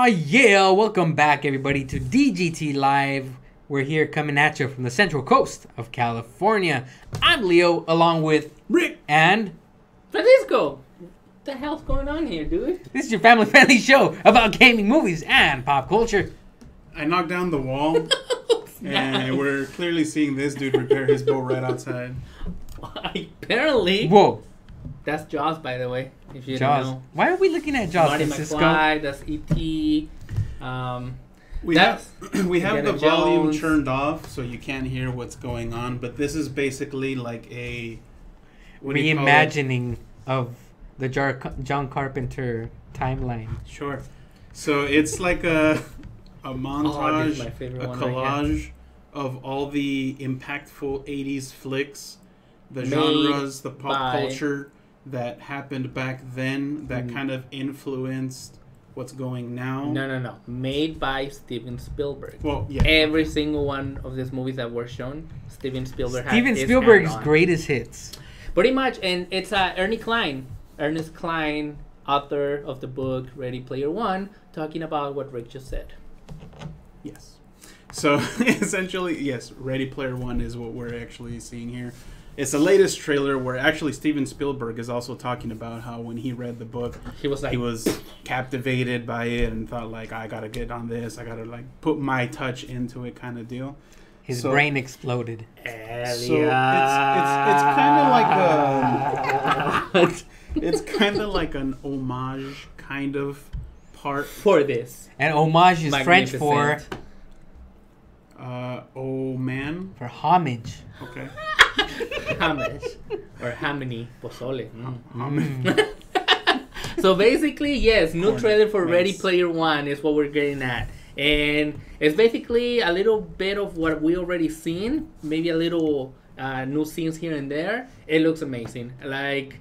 Yeah, welcome back everybody to DGT Live. We're here coming at you from the Central Coast of California. I'm Leo, along with Rick and Francisco. What the hell's going on here, dude? this is your family-friendly show about gaming, movies, and pop culture. I knocked down the wall, and we're clearly seeing this dude repair his boat right outside. Apparently. Whoa. That's Jaws, by the way, if you Jaws. don't know. Why are we looking at Jaws, Marty Francisco? McFly, that's E.T. We have Indiana the volume Jones. turned off, so you can't hear what's going on. But this is basically like a reimagining of the John Carpenter timeline. Sure. So it's like a montage, this is my favorite a one right collage of all the impactful 80s flicks, the Made genres, the pop by- culture that happened back then that kind of influenced what's going now. No. Made by Steven Spielberg. Well, yeah. Every single one of these movies that were shown, Steven Spielberg had Steven his Spielberg's hand on. greatest hits. Pretty much, and it's Ernest Cline, author of the book Ready Player One, talking about what Rick just said. Yes. So essentially, yes, Ready Player One is what we're actually seeing here. It's the latest trailer where actually Steven Spielberg is also talking about how when he read the book, He was like, he was captivated by it and thought like, I gotta get on this, I gotta like put my touch into it, kind of deal. His So- brain exploded. So it's kind of like it's kind of like an homage kind of part. for this. And homage is French for Magnificent. Oh man. homage. Okay. Homage. Or hamini pozole. Homage. So basically, yes, new Corn. trailer for Ready Nice. Player One is what we're getting at. And it's basically a little bit of what we already seen. Maybe a little new scenes here and there. It looks amazing. Like,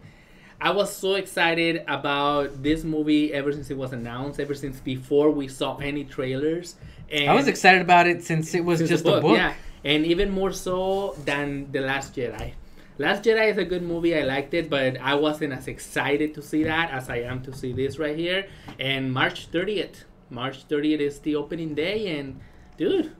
I was so excited about this movie ever since it was announced, ever since before we saw any trailers. And I was excited about it since it was since just the a book. Yeah, and even more so than The Last Jedi. Last Jedi is a good movie. I liked it, but I wasn't as excited to see that as I am to see this right here. And March 30th. March 30th is the opening day, and dude,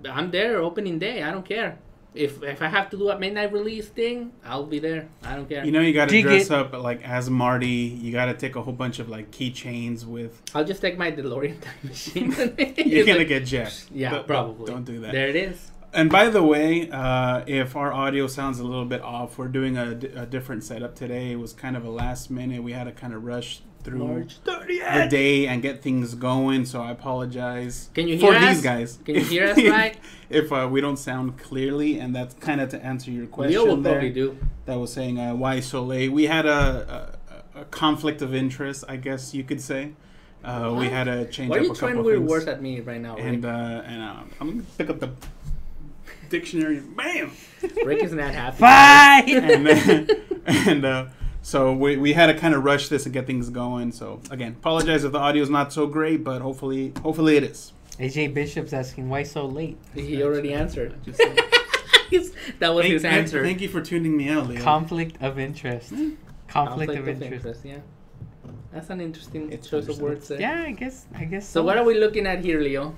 I'm there opening day. I don't care. If I have to do a midnight release thing, I'll be there. I don't care. You know, you gotta Dig dress it. up like as Marty. You gotta take a whole bunch of like keychains with. I'll just take my DeLorean time machine. You're gonna get jacked. Yeah, But probably. Don't do that. There it is. And by the way, if our audio sounds a little bit off, we're doing a different setup today. It was kind of a last minute. We had to kind of rush through March the 30th. day and get things going. So I apologize. Can you for hear us? these guys. Can you hear us right? If we don't sound clearly, and that's kind of to answer your question. Leo will there, probably do. that was saying why so late. We had a conflict of interest, I guess you could say. We had to change Why are up you a trying couple weird things. words at me right now, Rick? And I'm gonna pick up the dictionary. Bam. Rick is not happy. Bye! So we had to kind of rush this and get things going. So again, apologize if the audio is not so great, but hopefully it is. AJ Bishop's asking why so late. He already answered. Just, That was his answer. Thank you for tuning me out, Leo. Conflict of interest. Conflict of interest. Yeah. That's an interesting It's choice of words there. Yeah, I guess. So what are we looking at here, Leo?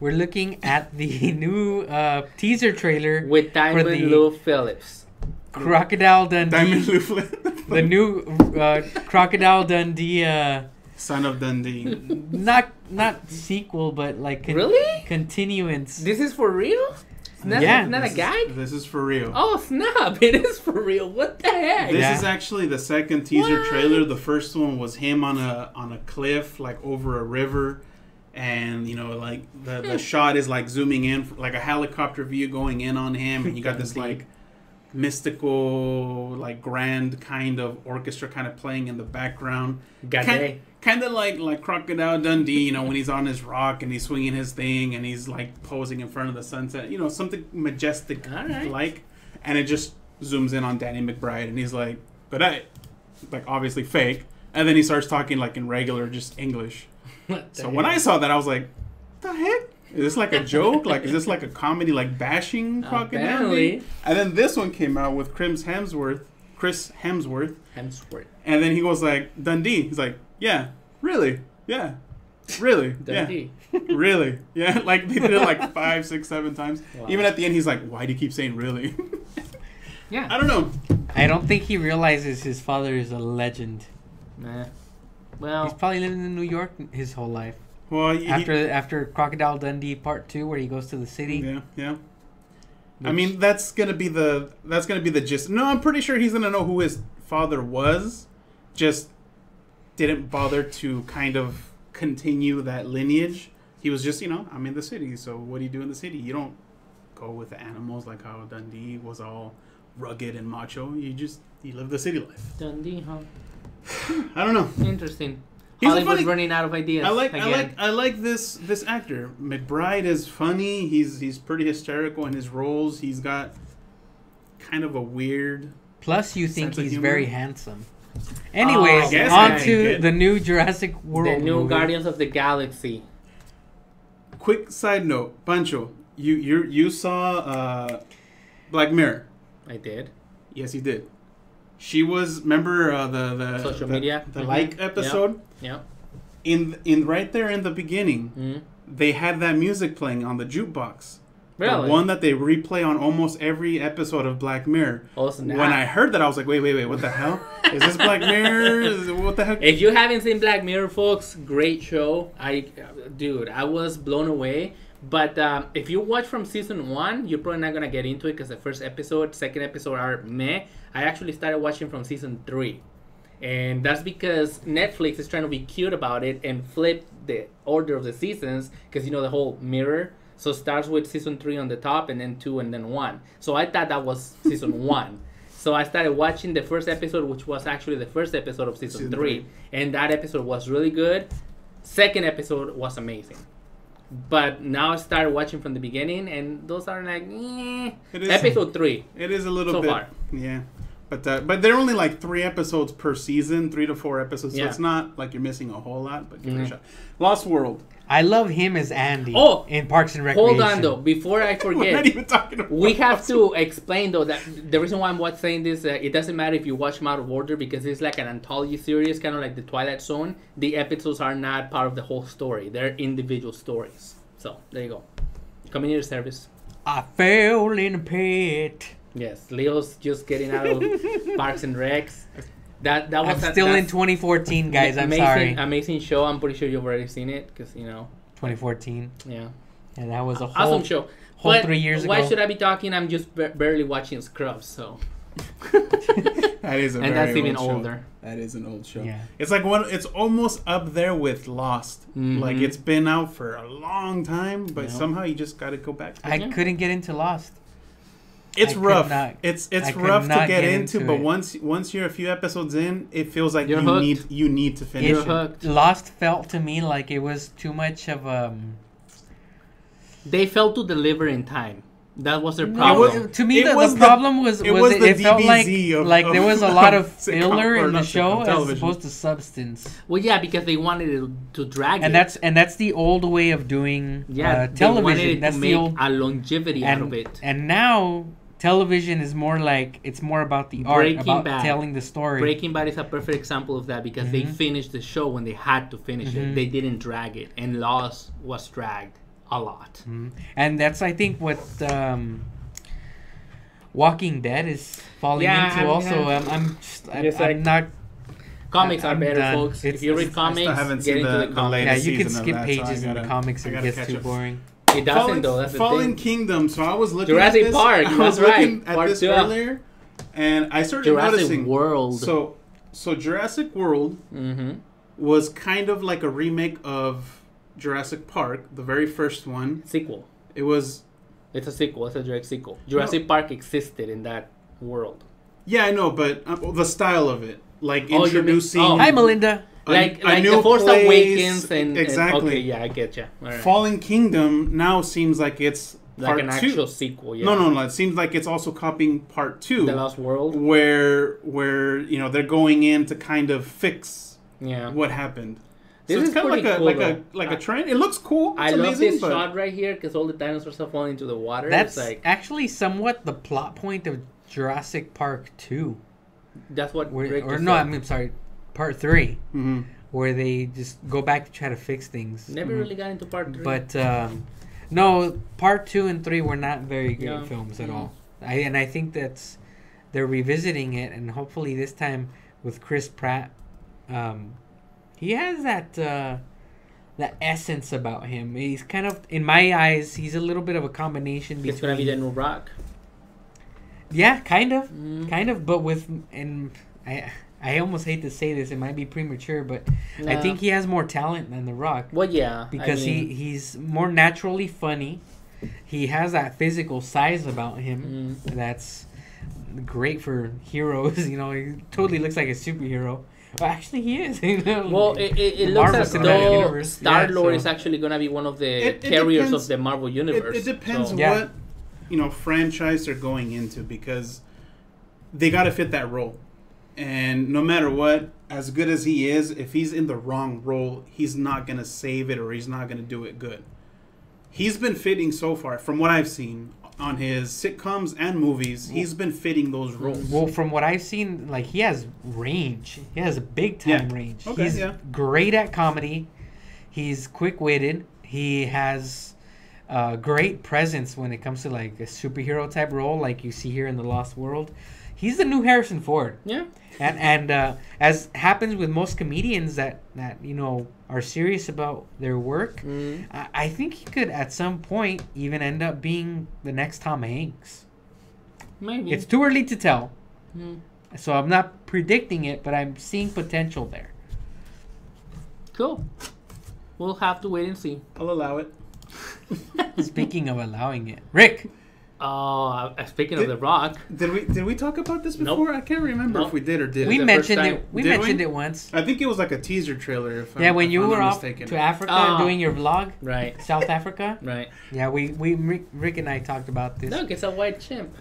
We're looking at the new teaser trailer With Diamond the- Lou Phillips. Crocodile Dundee. Diamond Luflin. The new Crocodile Dundee. Son of Dundee. Not sequel, but like Really? continuance. This is for real? It's not, Yeah. it's not a gag? This is for real. Oh, snap. It is for real. What the heck? This Yeah. is actually the second teaser What? trailer. The first one was him on a cliff, like over a river, and you know, like the shot is like zooming in, like a helicopter view going in on him, and you got this like mystical, like grand kind of orchestra kind of playing in the background. Gade. Kind of like Crocodile Dundee, you know, when he's on his rock and he's swinging his thing and he's like posing in front of the sunset, you know, something majestic Alright. like, and it just zooms in on Danny McBride and he's like, but like obviously fake, and then he starts talking like in regular just English. What the So heck? when I saw that, I was like, the heck? Is this like a joke? Like, is this like a comedy, like bashing Crocodile? Apparently. And then this one came out with Chris Hemsworth, Hemsworth. and then he goes like, Dundee. He's like, yeah, really? Yeah. Really? Dundee. Yeah. Really? Yeah. Like they did it like 5, 6, 7 times. Wow. Even at the end, he's like, "Why do you keep saying really?" Yeah. I don't know. I don't think he realizes his father is a legend. Nah. He's Well, probably living in New York his whole life. Well, After Crocodile Dundee Part 2, where he goes to the city. Yeah, yeah. I mean, that's gonna be the gist. No, I'm pretty sure he's gonna know who his father was. Just didn't bother to kind of continue that lineage. He was just, I'm in the city. So what do you do in the city? You don't go with the animals like how Dundee was all rugged and macho. You live the city life. Dundee, huh? I don't know. Interesting. He's Hollywood's running out of ideas. I again. like this actor. McBride is funny. He's pretty hysterical in his roles. He's got kind of a weird. Plus, you think sense of he's humor. very handsome. Anyways, I guess on I to get- the new Jurassic World The new movie. Guardians of the Galaxy. Quick side note, Pancho, you saw Black Mirror. I did. Yes, you did. She was remember the Social media? the Mhm. like episode Yeah. in right there in the beginning. Mm-hmm. They had that music playing on the jukebox. Really? The one that they replay on almost every episode of Black Mirror. Oh, snap. When I heard that, I was like, wait, what the hell? Is this Black Mirror? What the heck? If you haven't seen Black Mirror, folks, great show. I was blown away. But if you watch from season 1, you're probably not gonna get into it because the first episode, second episode are meh. I actually started watching from season 3, and that's because Netflix is trying to be cute about it and flip the order of the seasons because the whole mirror. So it starts with season 3 on the top, and then 2, and then 1. So I thought that was season 1. So I started watching the first episode, which was actually the first episode of season 3. And that episode was really good. Second episode was amazing. But now I started watching from the beginning, and those are like, episode 3. It is a little So bit. far. Yeah. But they're only like 3 episodes per season, 3 to 4 episodes. So Yeah. it's not like you're missing a whole lot, but give it a Mhm. shot. Lost World. I love him as Andy in Parks and Recreation. Hold on, though. Before I We're not forget, even talking about we have Lost to explain, though, that the reason why I'm saying this, it doesn't matter if you watch them out of order because it's like an anthology series, kind of like The Twilight Zone. The episodes are not part of the whole story. They're individual stories. So, there you go. Community service. I fell in a pit. Yes, Leo's just getting out of Parks and Recs. That was I'm still in 2014, guys. I'm amazing, sorry. Amazing show. I'm pretty sure you've already seen it because 2014. yeah, And that was a awesome show. whole But 3 years why ago. should I be talking? I'm just barely watching Scrubs, so That is a and very that's even old show. older. That is an old show. Yeah. It's like it's almost up there with Lost. Mhm. Like it's been out for a long time, but Yep. somehow you just got to go back. I Yeah. couldn't get into Lost. It's I could rough. not- It's I could rough to not get get into, into but it. once you're a few episodes in, it feels like You're hooked. you need to finish You're it. hooked. Lost felt to me like it was too much of They failed to deliver in time. That was their No, problem. to me, it the was problem was it was the it felt DBZ like of- there was a lot of sitcom, filler or in the not show sitcom, as television. opposed to substance. Well, yeah, because they wanted it to drag And it. that's the old way of doing They wanted television. it That's to the make old a longevity out of it. And now television is more like it's more about the art, Breaking about Bad. telling the story. Breaking Bad is a perfect example of that because they Mhm. finished the show when they had to finish it. Mhm. They didn't drag it, and Lost was dragged a lot. Mhm. And that's I think what Walking Dead is falling Yeah, into. I'm- Also, yeah. I'm Just like- not. Comics are I'm better, done. folks. It's- If you read it's- comics, haven't get seen into the the comics. latest Yeah, you can season of skip that, so pages I in the gotta- comics I if it gotta gets catch too up. boring. It doesn't, though. That's the Fallen thing. Kingdom. So I was looking Jurassic at this. Park, I was that's looking right. at Part this 2. earlier, and I started Jurassic noticing. World. So Jurassic World Mm-hmm. was kind of like a remake of Jurassic Park, the very first one. Sequel. It was. It's a sequel. It's a direct sequel. Jurassic Park existed in that world. Yeah, I know, but the style of it, like Oh, you mean- introducing. oh. Hi, Melinda. Like a new The Force place. Awakens and Exactly. okay, yeah, I get you. All right. Fallen Kingdom now seems like it's Like part an 2. actual sequel, yeah. No. It seems like it's also copying part 2, The Lost World. where they're going in to kind of fix Yeah. what happened. This so it's is kind of pretty like cool, like a trend. It looks cool. It's I love amazing, this but shot right here because all the dinosaurs are falling into the water. That's It's like actually somewhat the plot point of Jurassic Park 2. that's what Where, Rick or just no, said. I mean, sorry, Part 3. Mhm. where they just go back to try to fix things. Never really got into part 3. But no, part 2 and 3 were not very good No. films at all. I think they're revisiting it, and hopefully this time with Chris Pratt, he has that essence about him. He's kind of, in my eyes, he's a little bit of a combination between. It's gonna be the new Rock. Yeah, kind of, but with, and I almost hate to say this, it might be premature, but I No. think he has more talent than The Rock. Well, yeah, Because he's more naturally funny. He has that physical size about him that's great for heroes. You know, he totally looks like a superhero. Well, actually, he is. You know? Well, it looks Marvel as Cinematic though Universe. Star-Lord Yeah, is so- actually gonna be one of the It carriers depends- of the Marvel universe. It depends So- Yeah. what franchise they're going into, because they got to fit that role. And no matter what, as good as he is, if he's in the wrong role, he's not going to save it, or he's not going to do it good. He's been fitting so far, from what I've seen on his sitcoms and movies, he's been fitting those roles. Well, from what I've seen, like, he has range. He has a big time Yeah. range. Okay, He's yeah. great at comedy. He's quick witted. He has great presence when it comes to like a superhero type role, like you see here in the Lost World. He's the new Harrison Ford. Yeah. And as happens with most comedians that are serious about their work, I think he could at some point even end up being the next Tom Hanks. Maybe. It's too early to tell. So I'm not predicting it, but I'm seeing potential there. Cool. We'll have to wait and see. I'll allow it. Speaking of allowing it, Rick. Oh, speaking of The Rock, Did we talk about this Nope. before? I can't remember Nope. if we did or did. We the mentioned first it. time. We Did mentioned we? it once. I think it was like a teaser trailer. Yeah, when you I'm were not off mistaken. to Africa Ah. doing your vlog, right? South Africa. Right. Yeah, Rick and I talked about this Look, it's a white chimp.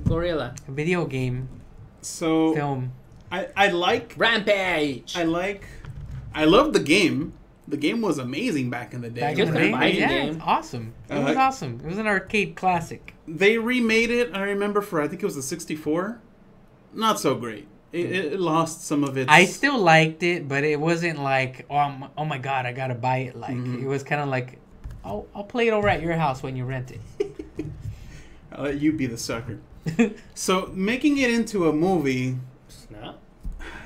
Gorilla. video game So film. I like Rampage. I love the game. The game was amazing back in the day. Back Just in the a day, fighting yeah, game. it's awesome. It I was like- awesome. It was an arcade classic. They remade it. I remember for I think it was the 64. Not so great. It lost some of its. I still liked it, but it wasn't like, oh my god, I gotta buy it. Like it was kind of like, I'll play it over at your house when you rent it. I'll let you be the sucker. So making it into a movie. Snap.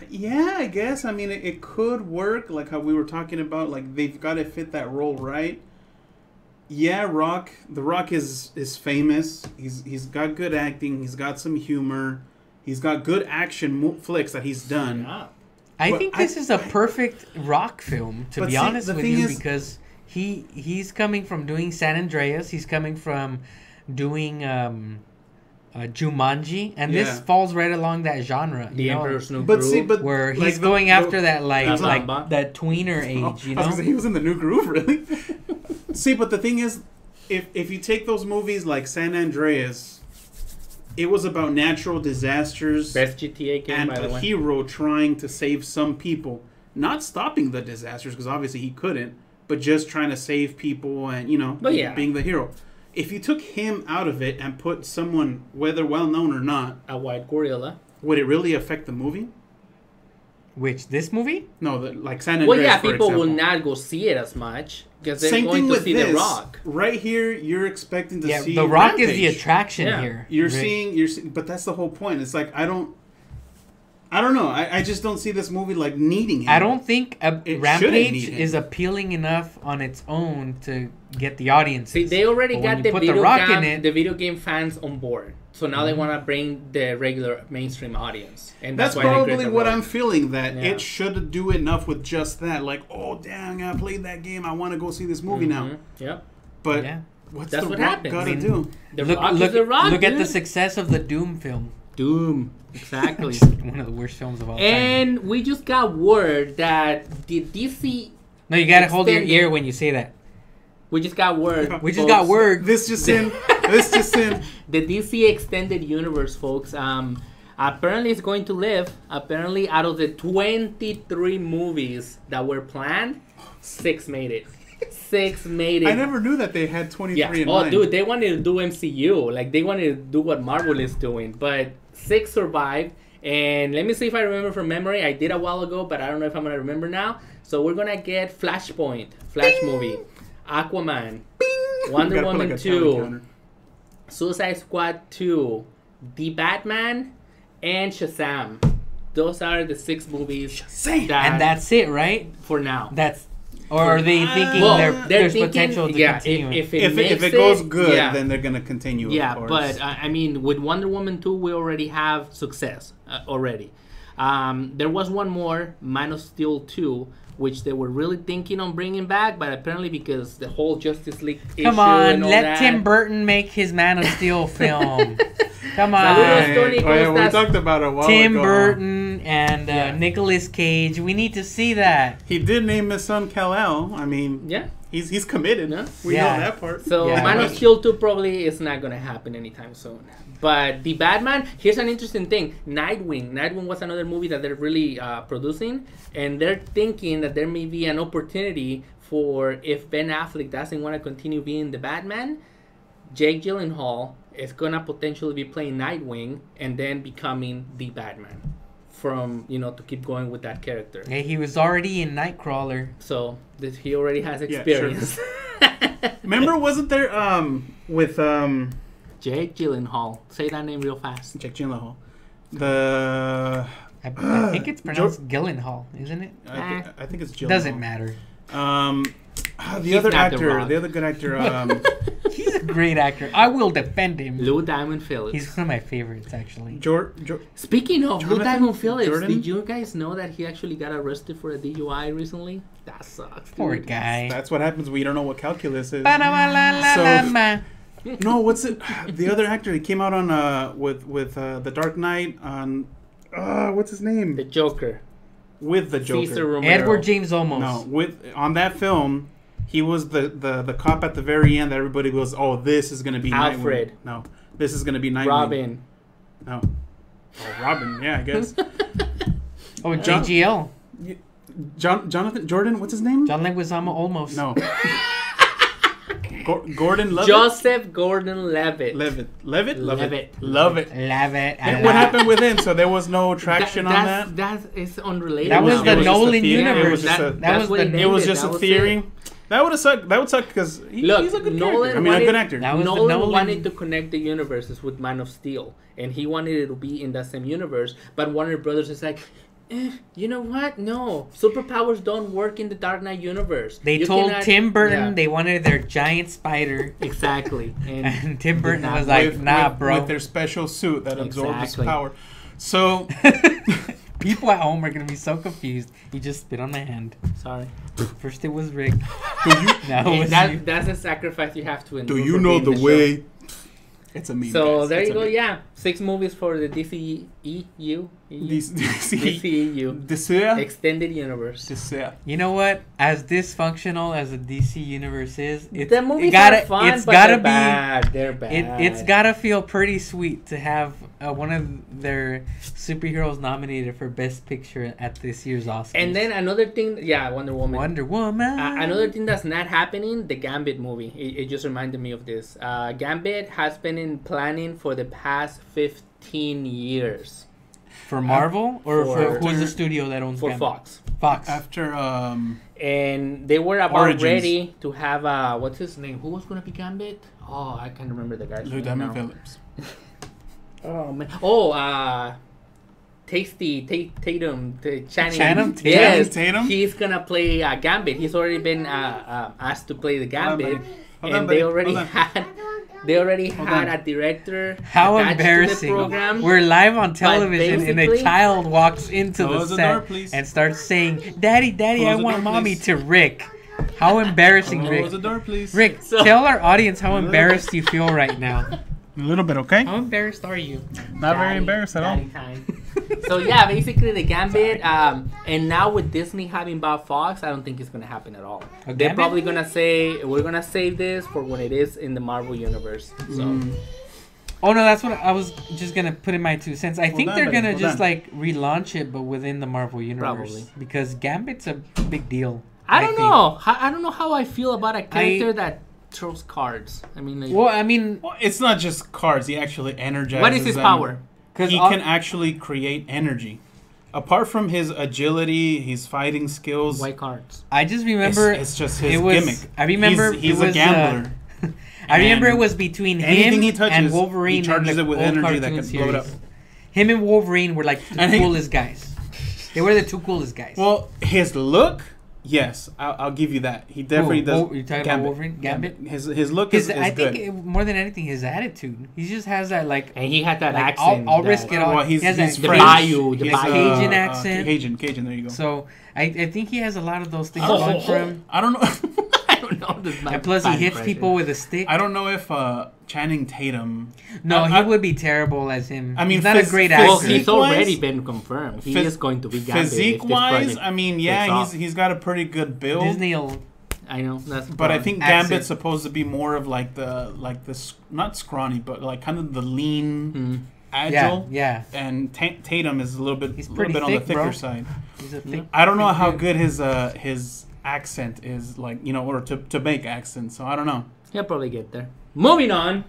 Yeah, I guess. I mean, it could work, like how we were talking about. Like they've got to fit that role right. Yeah, The Rock is famous. He's got good acting. He's got some humor. He's got good action flicks that he's done. Snap. I But think this is a perfect Rock film, to But be see, honest the with thing you, is- because he's coming from doing San Andreas. He's coming from doing Jumanji, and this Yeah. falls right along that genre. The you know, Emperor's New But Groove. see, but where he's like the- going the- after that That's like Samba. that tweener age, you I was know. gonna say, he was in the new groove, really. See, but the thing is, if you take those movies like San Andreas, it was about natural disasters Best GTA game, and by the a way. hero trying to save some people, not stopping the disasters because obviously he couldn't, but just trying to save people and But yeah. being the hero. If you took him out of it and put someone, whether well known or not, A white gorilla. would it really affect the movie? Which this movie? No, like San Andreas. Well, yeah, for people will example. not go see it as much because they're Same going thing to with see this. The Rock. Right here, you're expecting to Yeah, see The Rock is the Rampage. attraction Yeah. here. You're Rick. seeing, but that's the whole point. It's like I don't know. I just don't see this movie like needing it. I don't think It shouldn't need Rampage him. is appealing enough on its own to get the audience. See, they already But when got you the put The video, Rock in it- the video game fans on board. So now they want to bring the regular mainstream audience. And That's why they probably create The what Rock. I'm feeling. That Yeah. it should do enough with just that. Like, oh damn, I played that game. I want to go see this movie now. Yep. But Yeah. what's That's the what Rock happens. gotta I mean, do? The look Rock look, is The Rock, look at the dude. success of the Doom film. Doom. Exactly. One of the worst films of all time. And we just got word that the DC... No, you gotta hold your extended- ear when you say that. We just got word. We just folks. got word. This just in. This just in. The DC Extended Universe, folks, apparently it's going to live. Apparently, out of the 23 movies that were planned, 6 made it. 6 made it. I never knew that they had 23 Yeah. in Oh, mind. dude, they wanted to do MCU. Like, they wanted to do what Marvel is doing. But 6 survived. And let me see if I remember from memory. I did a while ago, but I don't know if I'm going to remember now. So we're gonna get Flashpoint, Flash movie, Aquaman, Wonder Woman 2, Suicide Squad 2, The Batman, and Shazam. Those are the 6 movies. And that's it, right? For now. Or are they thinking there's potential to continue? If it goes good, then they're gonna continue. Yeah, of course. but I mean, with Wonder Woman 2, we already have success already. There was one more, Man of Steel 2, which they were really thinking on bringing back, but apparently because the whole Justice League issue Come on, and all let that, Tim Burton make his Man of Steel film. Come on. Saludos, Tony we talked about it a while Tim ago. Burton and Nicolas Cage. We need to see that. He did name his son Kal-El. I mean, he's committed. Yeah. We know that part. So Man of Steel 2 probably is not going to happen anytime soon. But the Batman, here's an interesting thing. Nightwing was another movie that they're really producing. And they're thinking that there may be an opportunity for, if Ben Affleck doesn't want to continue being the Batman, Jake Gyllenhaal is going to potentially be playing Nightwing and then becoming the Batman. From, to keep going with that character. Yeah, he was already in Nightcrawler. So he already has experience. Yeah, sure. Remember, wasn't there with Jake Gyllenhaal. Say that name real fast. Jake Gyllenhaal. I think it's pronounced Gyllenhaal, isn't it? I think it's Gyllenhaal. Doesn't matter. The other good actor. He's a great actor. I will defend him. Lou Diamond Phillips. He's one of my favorites, actually. Speaking of Lou Diamond Phillips, did you guys know that he actually got arrested for a DUI recently? That sucks. Poor guy. That's what happens when you don't know what calculus is. So, no, what's it? The other actor, he came out on with The Dark Knight on. What's his name? The Joker. With the Joker. Cesar Romero. Edward James Olmos. No, on that film, he was the cop at the very end that everybody goes, oh, this is going to be Alfred. Nightwing. No, this is going to be Nightwing. Robin. No. Oh, Robin, yeah, I guess. JGL. Jonathan Jordan, what's his name? John Leguizamo Olmos. No. Gordon Levitt? Joseph Gordon-Levitt. Levitt. Love it. What happened with him? So there was no traction on that? That is unrelated. That was the Nolan universe. It was just a theory. That would have sucked. That would suck because he's a good character. A good actor. Nolan wanted to connect the universes with Man of Steel, and he wanted it to be in that same universe. But Warner Brothers is like, you know what? No, superpowers don't work in the Dark Knight universe. They told Tim Burton they wanted their giant spider. Exactly, and Tim Burton was like, "Nah, bro." With their special suit that absorbs power. So people at home are gonna be so confused. He just spit on my hand. Sorry. First it was Rick. That's a sacrifice you have to endure. Do you know the way? It's a meme. So guys. there you go. Yeah, 6 movies for the DCEU. DCEU. Extended Universe. You know what? As dysfunctional as the DC universe is, the movies are fun, but they're bad. They're bad. It's gotta feel pretty sweet to have one of their superheroes nominated for Best Picture at this year's Oscars. And then another thing, Wonder Woman. Another thing that's not happening, the Gambit movie. It just reminded me of this. Gambit has been in planning for the past 15 years. For Marvel or for who's the studio that owns Gambit? Fox. After and they were about ready to have what's his name? Who was gonna be Gambit? Oh, I can't remember the guy's name. Diamond Phillips. Oh man. Oh, Tasty Tatum. Channing Yes, Tatum. He's gonna play Gambit. He's already been asked to play the Gambit, and they already had. They already had a director. How embarrassing! We're live on television, and a child walks into the set and starts saying, "Daddy, I want mommy." To Rick. How embarrassing, Rick! Close the door, please. Rick, tell our audience how embarrassed you feel right now. A little bit, okay? How embarrassed are you? Not very embarrassed at all. So yeah, basically the Gambit, and now with Disney having bought Fox, I don't think it's gonna happen at all. They're probably gonna say we're gonna save this for when it is in the Marvel universe. So. Oh no, that's what I was just gonna put in my 2 cents. I think they're gonna just like relaunch it, but within the Marvel universe, probably. Because Gambit's a big deal. I don't know. I don't know how I feel about a character that throws cards. I mean, it's not just cards. He actually energizes. What is his power? He can actually create energy. apart from his agility, his fighting skills, White cards. I just remember it's just his it was, gimmick. I remember he's it was, a gambler. I remember it was between anything him he touches, and Wolverine. he charges in the it with old energy that cartoon can blow it up. series. Him and Wolverine were like the coolest guys. They were the two coolest guys. Well, his look, yes, I'll give you that. He definitely does. You're talking about Wolverine? Gambit? His look is I good. think more than anything, his attitude. He just has that like. And he had that like, accent. I'll risk it all. Well, he's he has French. The Bayou, He's, Cajun accent. Cajun. There you go. So I think he has a lot of those things going for him. I don't know. I don't know. This is my And plus, he bad hits impression. people with a stick. I don't know if Channing Tatum. No, I- he would be terrible as him. I mean, he's not a great actor. Well, Physique- he's already Physique-wise- been confirmed. He is going to be Gambit. Physique-wise, I mean, takes yeah, off. he's got a pretty good build. Disney will. I know. That's But I think accent. Gambit's supposed to be more of like the not scrawny, but like kind of the lean, agile. Yeah. And Tatum is a little bit, He's on pretty the thick, thicker bro. side. He's a thick. I don't know how dude. good his accent is, like, you know, or to make accents. So I don't know. He'll probably get there. Moving on.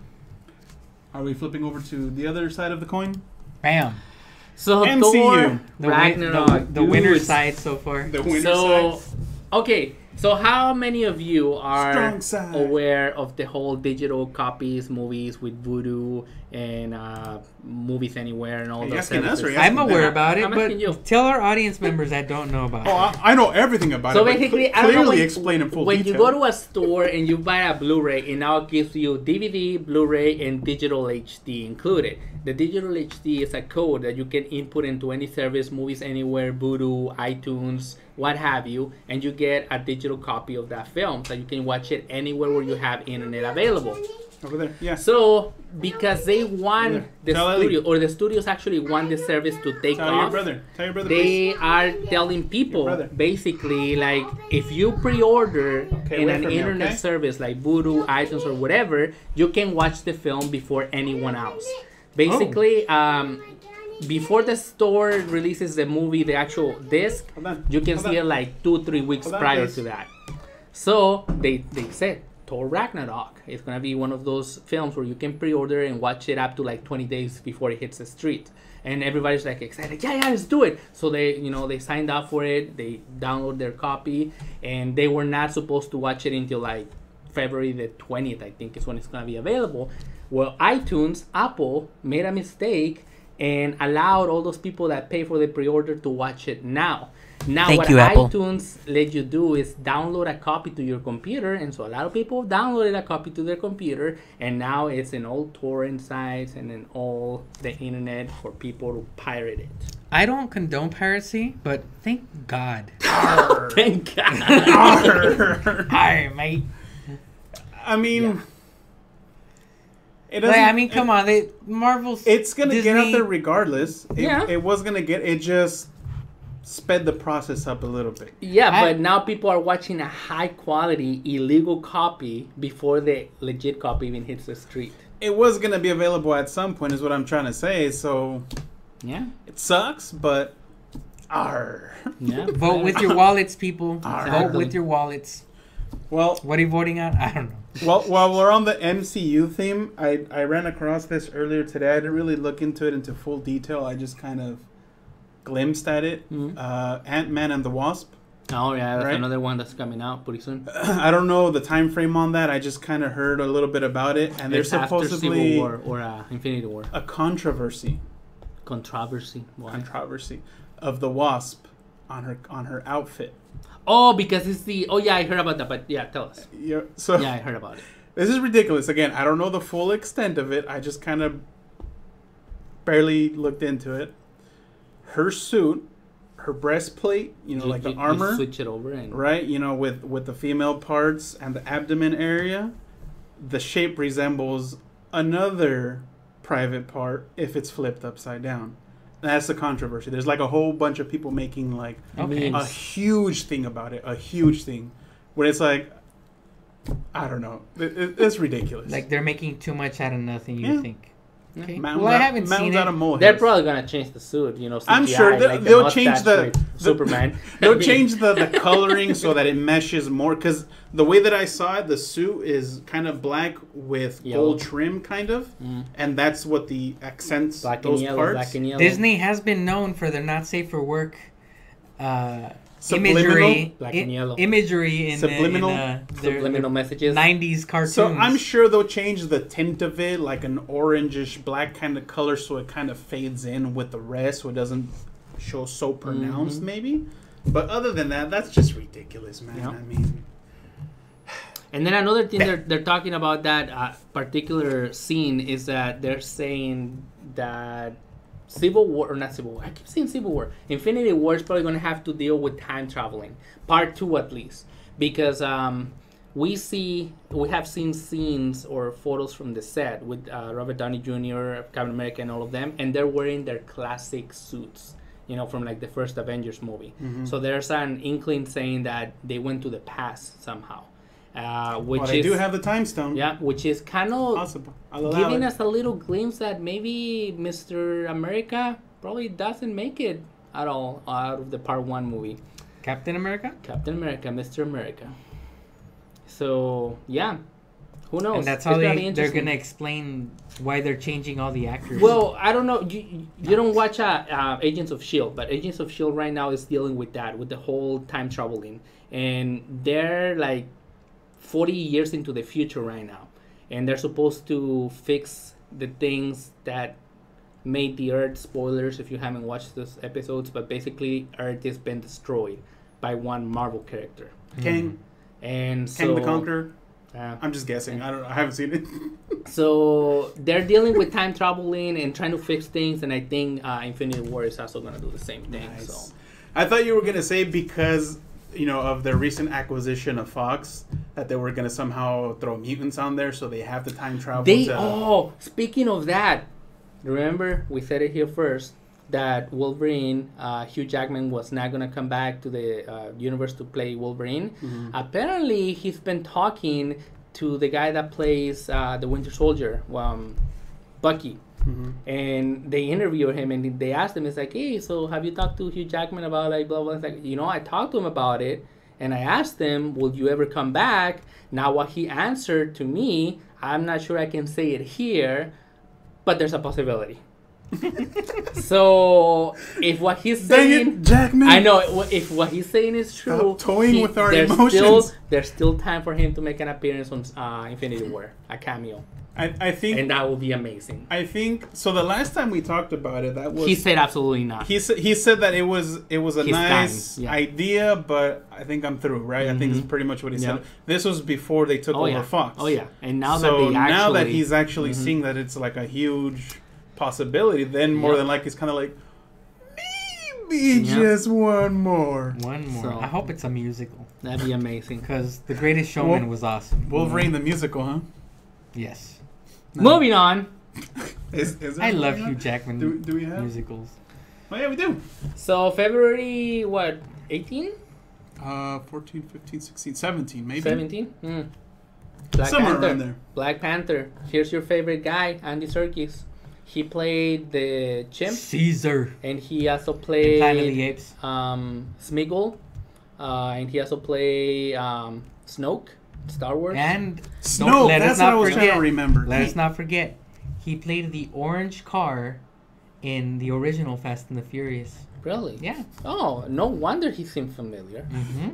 Are we flipping over to the other side of the coin? Bam. So MCU. Thor The, Ragnarok. the winner dude. side so far. The winner So, side. okay. So how many of you are Strong side. aware of the whole digital copies, movies with Voodoo and Movies Anywhere and all Are you those asking us or services? you I'm asking aware them? about it, I'm but asking you. tell our audience members that don't know about it. I know everything about So it. but basically, I don't know clearly when, explain in full when detail. you go to a store and you buy a Blu-ray, and now it gives you DVD, Blu-ray, and digital HD included. The digital HD is a code that you can input into any service, Movies Anywhere, Vudu, iTunes, what have you, and you get a digital copy of that film, so you can watch it anywhere where you have internet available. Over there, yeah. So, because they want the Tell Ellie. studio, or the studios actually want the service to take Tell your off, brother. Tell your brother, please. they are telling Your people brother. basically, like, if you pre-order Okay, in wait an for me, internet okay? service like Vudu, iTunes, or whatever, you can watch the film before anyone else. Basically, before the store releases the movie, the actual disc, Hold on. you can Hold see on. it like 2-3 weeks Hold on, prior please. to that. So they said Thor Ragnarok is gonna be one of those films where you can pre-order and watch it up to like 20 days before it hits the street. And everybody's like excited, yeah, let's do it. So they signed up for it, they download their copy, and they were not supposed to watch it until like February the 20th, I think is when it's gonna be available. Well, iTunes, Apple made a mistake and allowed all those people that pay for the pre-order to watch it now. Now, Thank what you, Apple. iTunes let you do is download a copy to your computer, and so a lot of people downloaded a copy to their computer, and now it's in all torrent sites and in all the internet for people to pirate it. I don't condone piracy, but thank God. Thank God. Alright, mate. I mean, Yeah. it Like, doesn't. I mean, come on. Marvel's. It's gonna get out Disney- there regardless. Yeah. It was gonna get. It just sped the process up a little bit. Yeah, I- but now people are watching a high quality illegal copy before the legit copy even hits the street. It was gonna be available at some point, is what I'm trying to say. So Yeah. it sucks, but arr. Yeah. Vote with your wallets, people. Vote Exactly. with your wallets. Well, What are you voting on? I don't know. well, while we're on the MCU theme, I ran across this earlier today. I didn't really look into it into full detail. I just kind of glimpsed at it. Mhm. Ant-Man and the Wasp. Oh yeah, that's Right? another one that's coming out pretty soon. I don't know the time frame on that. I just kind of heard a little bit about it, and there's It's after supposedly Civil War or Infinity War. a controversy Why? of the Wasp on her outfit. Oh, because it's the. Oh yeah, I heard about that. But yeah, tell us. Yeah, so Yeah, I heard about it. this is ridiculous. Again, I don't know the full extent of it. I just kind of barely looked into it. Her suit, her breastplate, like the armor, switch it over and right? With the female parts and the abdomen area, the shape resembles another private part if it's flipped upside down. That's the controversy. There's like a whole bunch of people making like Okay. a huge thing about it, a huge thing, where it's like, I don't know, it's ridiculous. Like they're making too much out of nothing. You Yeah. think? Okay. Mountains Well, I out- haven't seen mountains it. out of molehills. They're probably gonna change the suit. CGI, I'm sure like the they'll change mustache the with Superman. They'll change the coloring so that it meshes more. Because the way that I saw it, the suit is kind of black with Yellow. gold trim, kind of, and that's what the accents Black those and yellow, parts. black and yellow. Disney has been known for their not safe for work Subliminal? imagery, Black and yellow. imagery in Subliminal? their Subliminal messages. 90s cartoons. So I'm sure they'll change the tint of it, like an orangish black kind of color, so it kind of fades in with the rest, so it doesn't show so pronounced, maybe. But other than that, that's just ridiculous, man. Yeah. I mean, And then another thing they're talking about that particular scene is that they're saying that Civil War, or not Civil War, I keep saying Civil War. Infinity War is probably going to have to deal with time traveling. Part 2 at least. Because we have seen scenes or photos from the set with Robert Downey Jr., Captain America, and all of them, and they're wearing their classic suits. From like the first Avengers movie. So there's an inkling saying that they went to the past somehow. Which they is, do have the time stone. yeah, which is kind of Possible. I'll allow giving it. us a little glimpse that maybe Mr. America probably doesn't make it at all out of the Part 1 movie. Captain America? Captain America, Mr. America. So, yeah. Who knows? And that's It's how gonna be they're interesting. going to explain why they're changing all the actors. Well, I don't know. You don't watch Agents of S.H.I.E.L.D., but Agents of S.H.I.E.L.D. right now is dealing with that, with the whole time traveling. And they're like 40 years into the future right now. And they're supposed to fix the things that made the Earth, spoilers if you haven't watched those episodes, but basically Earth has been destroyed by one Marvel character. Kang, And so... Kang the Conqueror. uh, I'm just guessing. I haven't seen it. So they're dealing with time traveling and trying to fix things, and I think Infinity War is also going to do the same thing. Nice. So I thought you were gonna say because of their recent acquisition of Fox that they were gonna somehow throw mutants on there, so they have the time travel. Speaking of that, remember we said it here first that Wolverine, Hugh Jackman was not going to come back to the universe to play Wolverine. Apparently, he's been talking to the guy that plays the Winter Soldier, Bucky. And they interviewed him and they asked him, it's like, hey, so have you talked to Hugh Jackman about like blah, blah? It's like, I talked to him about it and I asked him, will you ever come back? Now, what he answered to me, I'm not sure I can say it here, but there's a possibility. So if what he's saying, Dang it, Jackman! I know if what he's saying is true, Stop toying with our there's emotions. There's still time for him to make an appearance on Infinity War, a cameo, I think, and that will be amazing. I think so. The last time we talked about it, that was He said absolutely not. he said that it was a He's nice done, yeah. idea, but I think I'm through. Right? I think it's pretty much what he said. Yeah. This was before they took over yeah. Fox. Oh yeah, and now So that now that he's actually seeing that it's like a huge possibility, then more than like it's kind of like maybe just one more. One more. So- I hope it's a musical. that'd be amazing. Because The Greatest Showman was awesome. Wolverine the musical, huh? Yes. Moving on. Is I love Hugh Hugh Jackman Do we have? musicals. Oh yeah, we do. So February 18? 14, 15, 16, 17, maybe. 17? Black Somewhere Panther. around there. Black Panther. Here's your favorite guy, Andy Serkis. He played the chimp, Caesar. and he also Planet of played the Apes. Smeagol, and he also played Snoke, Star Wars. And Snoke, let us that's what not I was trying forget- to remember. Let us not forget, he played the orange car in the original Fast and the Furious. Really? Yeah. Oh, no wonder he seemed familiar. Mm-hmm.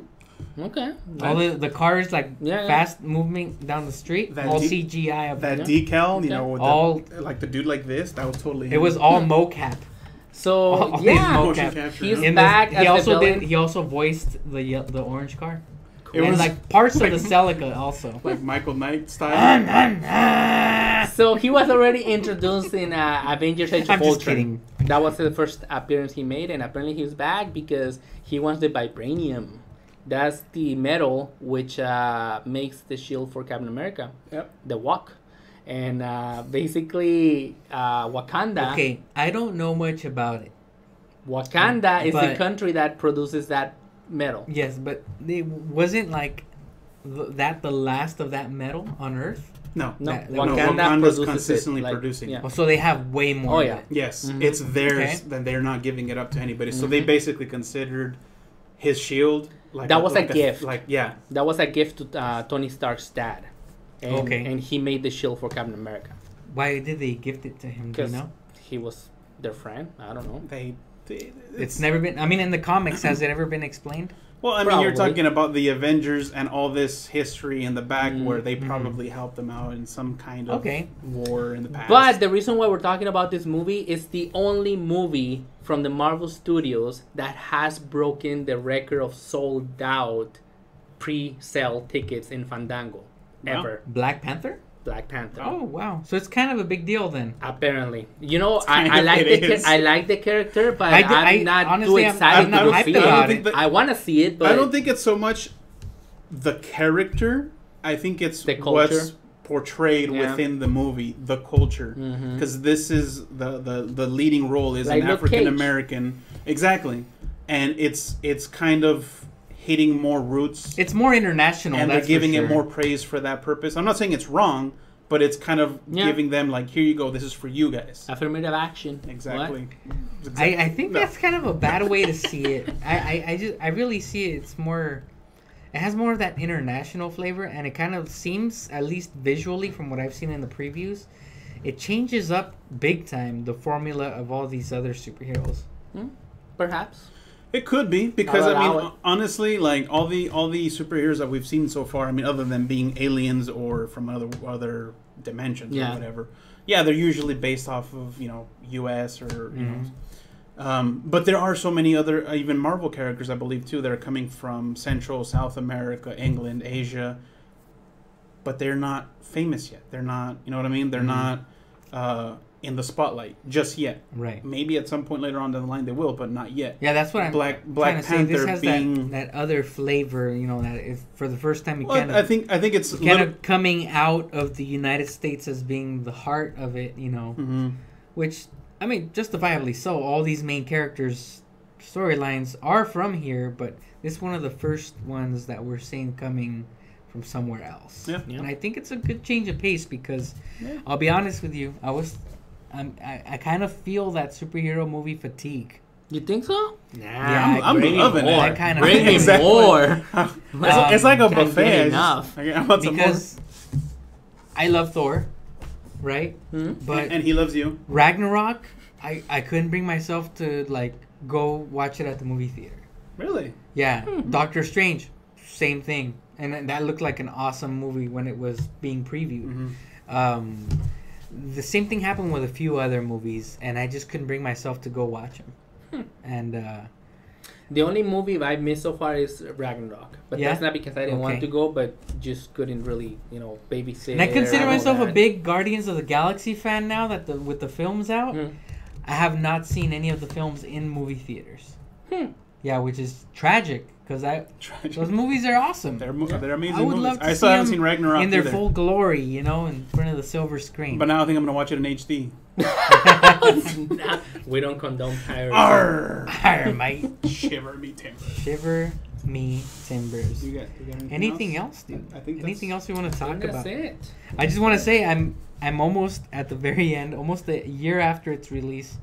Okay. All the cars like Yeah. fast moving down the street, That all de- CGI of That them. decal, Okay. with All- like the dude like this, that was totally. It was all mocap. So All these yeah, motion mocap. capture. he's In back he as also the villain. did. He also voiced the orange car. It and was like parts like- of the Celica also. like Michael Knight style. So he was already introduced in Avengers Age of I'm just Ultron. kidding. That was the first appearance he made, and apparently he's back because he wants the vibranium. That's the metal which makes the shield for Captain America. Yep. The walk. And basically, Wakanda. Okay, I don't know much about it. Wakanda is the But- country that produces that metal. Yes, but it wasn't like that the last of that metal on Earth. No. Wakanda Wakanda's produces it, consistently like, producing. yeah. Oh, so they have way more. Oh, of yeah. it. Yes, Mhm. it's theirs. Okay. Then they're not giving it up to anybody. So they basically considered his shield like That was a like gift. Yeah. That was a gift to Tony Stark's dad. And, Okay. And he made the shield for Captain America. Why did they gift it to him? Do you Because know? he was their friend. I don't know. It's never been. I mean, in the comics, has it ever been explained? Well, I mean, you're Probably. talking about the Avengers and all this history in the back where they Mhm. probably helped them out in some kind of Okay. war in the past. But the reason why we're talking about this movie is the only movie from the Marvel Studios that has broken the record of sold out pre-sale tickets in Fandango. Wow. Ever. Black Panther? Black Panther. Oh wow! So it's kind of a big deal then. Apparently, you know, kind I of like it the is. I like the character, but I I'm not honestly, too I'm excited not to hyped see about it. it. I want to see it, but I don't think it's so much the character. I think it's The what's culture. portrayed Yeah. within the movie, the culture. Mhm. Because this is the leading role is Like an Luke African American. Exactly. And it's kind of hitting more roots. It's more international. And they're that's giving for it sure. more praise for that purpose. I'm not saying it's wrong, but it's kind of Yeah. giving them like, here you go, this is for you guys. affirmative action. Exactly. I think No. that's kind of a bad way to see it. I really see it. It's more. It has more of that international flavor, and it kind of seems, at least visually, from what I've seen in the previews, it changes up big time the formula of all these other superheroes. Perhaps. It could be because I'll I allow mean it. honestly, like all the superheroes that we've seen so far, I mean, other than being aliens or from other dimensions Yeah. or whatever, yeah, they're usually based off of U.S. or but there are so many other even Marvel characters I believe too that are coming from Central, South America, England, Asia, but they're not famous yet. They're not, you know what I mean? They're not in the spotlight just yet. Right. Maybe at some point later on down the line they will, but not yet. Yeah, that's what I'm Black trying to say. This Panther has being. that other flavor, that if for the first time you Well, kind I of think it's a kind little, of coming out of the United States as being the heart of it, Mhm. which I mean justifiably so. All these main characters' storylines are from here, but this is one of the first ones that we're seeing coming from somewhere else. Yeah. Yeah. And I think it's a good change of pace because Yeah. I'll be honest with you, I kind of feel that superhero movie fatigue. You think so? Nah, Yeah, I'm bring me loving it. more. I kinda Bring feel me Exactly. more. It's like a Can't buffet. get I enough. I want some more. Because I love Thor, right? Hmm? But And he loves you. Ragnarok, I couldn't bring myself to go watch it at the movie theater. Really? Yeah, Hmm. Doctor Strange, same thing, and that looked like an awesome movie when it was being previewed. Mhm. The same thing happened with a few other movies, and I just couldn't bring myself to go watch them. And The only movie I missed so far is Ragnarok, but Yeah? that's not because I didn't want Okay. to go, but just couldn't really, babysit. and I consider all myself a that. big Guardians of the Galaxy fan now that with the films out. Hmm. I have not seen any of the films in movie theaters. Hmm. Yeah, which is tragic because Tragic. those movies are awesome. They're amazing I would movies. love to I see still haven't them seen Ragnarok in their either. full glory, in front of the silver screen. But now I think I'm gonna watch it in HD. Nah, we don't condone piracy. Arr! Arr, mate. Shiver me timber. Shiver me timbers. You got Anything else, dude? I think Anything else you want to I talk think about? that's it. I just want to say I'm almost at the very end, almost a year after its release,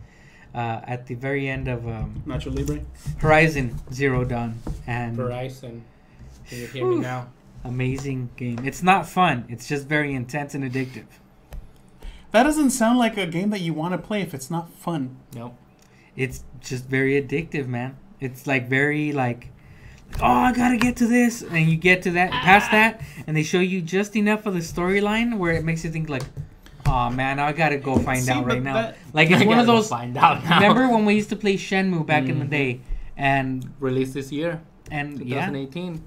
at the very end of Nacho Libre. Horizon Zero Dawn, and Verizon. Can you hear me Whew. now? amazing game. It's not fun. It's just very intense and addictive. That doesn't sound like a game that you want to play if it's not fun. Nope. It's just very addictive, man. It's very oh, I gotta get to this, and you get to that, past that, and they show you just enough of the storyline where it makes you think oh man, I gotta go find See, out but right now. that- It's I one of gotta go those. Find out now. Remember when we used to play Shenmue back in the Mhm. day, and Released this year, yeah, 2018,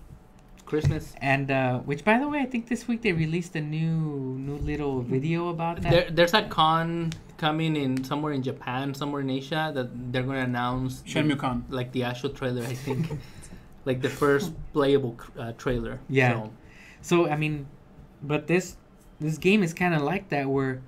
Christmas. and which by the way, I think this week they released a new little video about that. There's a con coming in somewhere in Japan, somewhere in Asia that they're going to announce Shenmue Con. like the actual trailer, I think. Like the first playable trailer. Yeah. So I mean, but this game is kind of like that, where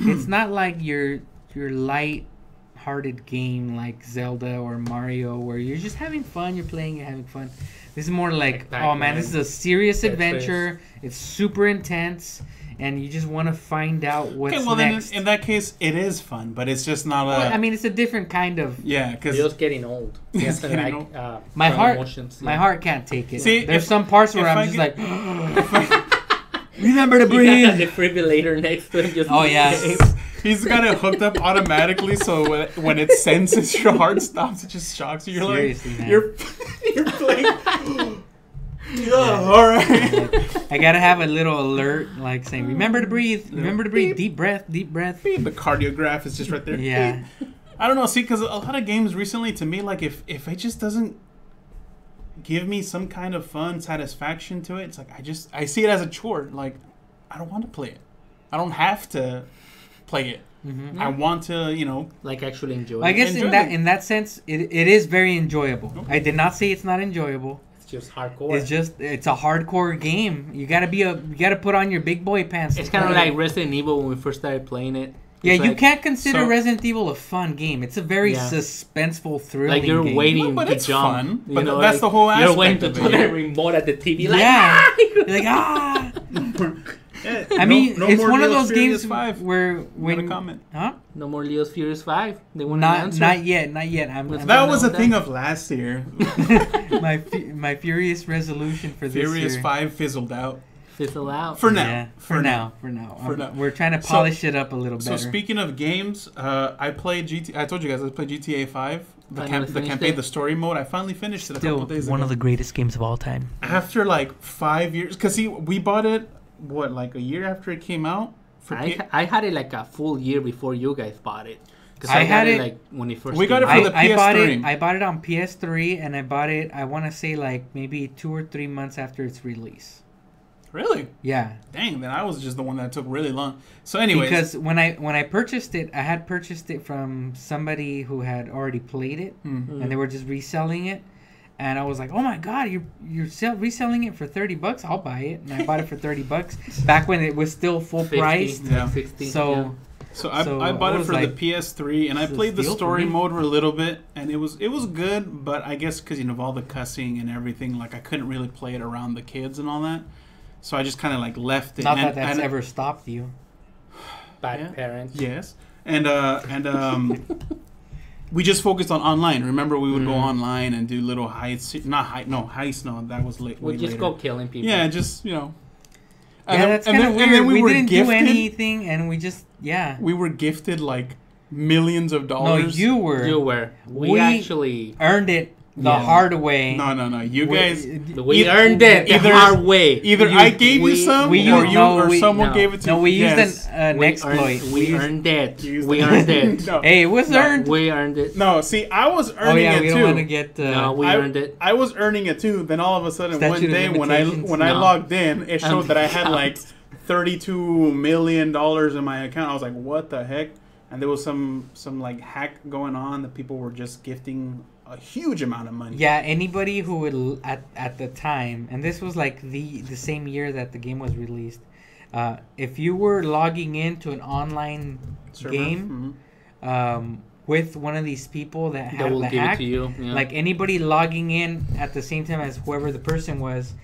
it's not like your light-hearted game like Zelda or Mario, where you're just having fun. You're playing, you're having fun. This is more like, Like oh man, Pac-Man, this is a serious Tetris. adventure. It's super intense. and you just want to find out what's Okay, well next. then in that case, it is fun, but it's just not a. Well, I mean, it's a different kind of. Yeah, because Just getting old. You It's have to getting like old. My some heart, emotions, my yeah. heart can't take it. See, There's if- some parts where if I'm I just get- like, remember to You got breathe. the defibrillator next to him. Just Oh, yeah. he's got it hooked up automatically, so when it senses your heart stops, it just shocks you. You're Seriously, like, man. you're playing. Yeah, all right. I gotta have a little alert, like saying, "Remember to breathe. Remember to breathe. Deep breath. Deep breath." The cardiograph is just right there. Yeah. I don't know. See, because a lot of games recently, to me, like if it just doesn't give me some kind of fun satisfaction to it, it's like I see it as a chore. Like I don't want to play it. I don't have to play it. Mm-hmm. I want to, like actually enjoy. I guess Enjoy in that sense, it is very enjoyable. Okay. I did not say it's not enjoyable. It's just hardcore. It's a hardcore game. You gotta put on your big boy pants. It's to kind of play like it. Resident Evil when we first started playing it. Yeah, It's you like- can't consider So- Resident Evil a fun game. It's a very Yeah. suspenseful, thrilling Like you're game. waiting No, but to it's jump. fun. You But know, that's like, the whole You're aspect waiting to of it, turn yeah. the remote at the TV. Like, Yeah. ah! You're like, ah. I mean, no it's more one of Leo's those Furious games 5. where Got a when comment. huh? No more Leo's Furious 5. They want an answer. Not yet. I'm That was a That- thing of last year. my furious resolution for this Furious year. 5 fizzled out. Fizzle out. For now. Yeah, For now. For now. For now. We're trying to So- polish it up a little So better. speaking of games, I played GTA. I told you guys I played GTA 5. The Finally the finished campaign, it? the story mode. I finally finished it a couple days ago. greatest games of all time. After like 5 years, because see, we bought it like a year after it came out. I had it like a full year before you guys bought it. Because I I had got it it- like when it first We got came it for out. the PS3. I bought it on PS3 and I bought it. I want to say like maybe 2 or 3 months after its release. Really? Yeah, Dang, then I was just the one that took really long. So anyways, because when I purchased it, I had purchased it from somebody who had already played it, Mm. and they were just reselling it. And I was like, "Oh my god, you're reselling it for $30? I'll buy it." And I bought it for $30 back when it was still full 50, price. Yeah. 60, So So So I bought I it was for like, the PS3, and I this is played the a steal for story me. mode for a little bit, and it was good, but I guess because of all the cussing and everything, like I couldn't really play it around the kids and all that, so I just kind of like left it. not and, that that's and- ever stopped you. Bad Yeah. parents. Yes, and we just focused on online. Remember, we would go online and do little heists. Not heist. No heist. No, that was late. We way just later. go killing people. Yeah, just And Yeah, then- that's and kind of then- and weird. then We were didn't do gifted- anything, and we just We were gifted like millions of no, dollars. you were You were. We We- actually. earned it the Yeah. hard way. No. You guys. We Either- earned it the either- hard way. Either I gave you some, we or used- you, no, or we- someone no. gave it to No, you. we used Yes. an We exploit. We earned it. You used We it. earned it. No. Hey, it was earned. We earned it. No, see, I was Oh earning yeah, it we too. don't want to get. No, we I, earned it. I was earning it too. Then all of a sudden, Statute one of day when limitations? I No. logged in, it showed that I had Count. like $32 million in my account. I was like, what the heck? And there was some like hack going on that people were just gifting a huge amount of money. Yeah, anybody who would at the time, and this was like the same year that the game was released. If you were logging into an online Server. game Mhm. with one of these people that That had will the give hack, it to you. Yeah. like anybody logging in at the same time as whoever the person was,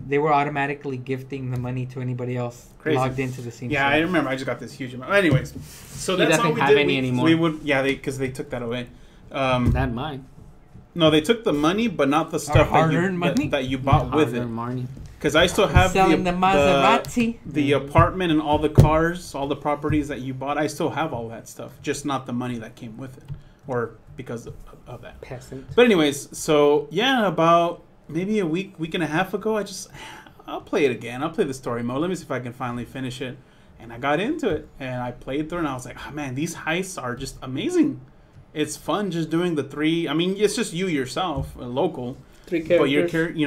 they were automatically gifting the money to anybody else Crazy. logged into the same. Yeah, I server. remember. I just got this huge amount. Anyways, so He that's doesn't all we have did. any we, anymore. We would, because they took that away. Not mine. No, they took the money, but not the stuff hard-earned money? that you bought with it. Hard-earned money. Because I still have Selling the Maserati. the apartment and all the cars, all the properties that you bought. I still have all that stuff, just not the money that came with it, or because of that. Peasant. But anyways, so yeah, about maybe a week and a half ago, I'll play it again. I'll play the story mode. Let me see if I can finally finish it. And I got into it, and I played through, and I was like, oh man, these heists are just amazing. It's fun just doing the three. I mean, it's just you yourself, a local. 3 But characters.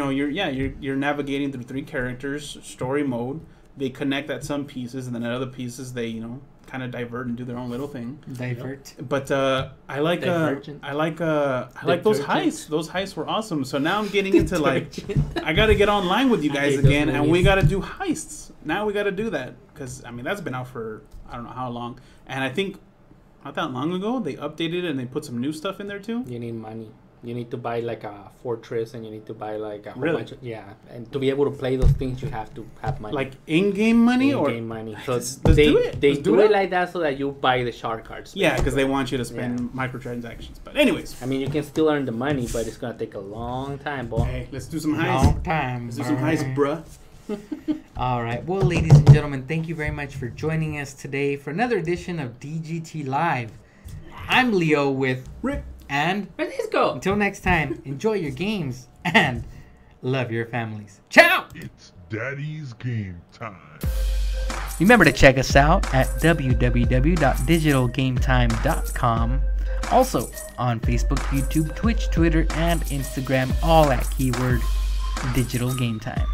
you're navigating through 3 characters, story mode. They connect at some pieces, and then at other pieces they kind of divert and do their own little thing. Divert. But I like Divergent. I like those Divergent. heists. Those heists were awesome. So now I'm getting into like I got to get online with you I guys hate those again, and we movies. got to do heists. Now we got to do that because I mean that's been out for I don't know how long, and I think not that long ago they updated it and they put some new stuff in there too. You need money. You need to buy like a fortress, and you need to buy like a whole Really? bunch of, and to be able to play those things, you have to have money. Like in-game money or in-game money. So let's they do it. they Let's do do it it. like that so that you buy the shard cards. Yeah, because they want you to spend Yeah. microtransactions. But anyways, I mean, you can still earn the money, but it's gonna take a long time, boy. hey, let's do some heist. Long time. Let's do some heist, bruh. All right. Well, ladies and gentlemen, thank you very much for joining us today for another edition of DGT Live. I'm Leo with Rick. and Let's go. until next time, enjoy your games and love your families. Ciao! It's Daddy's game time. Remember to check us out at www.digitalgametime.com. Also on Facebook, YouTube, Twitch, Twitter, and Instagram, all at keyword Digital Game Time.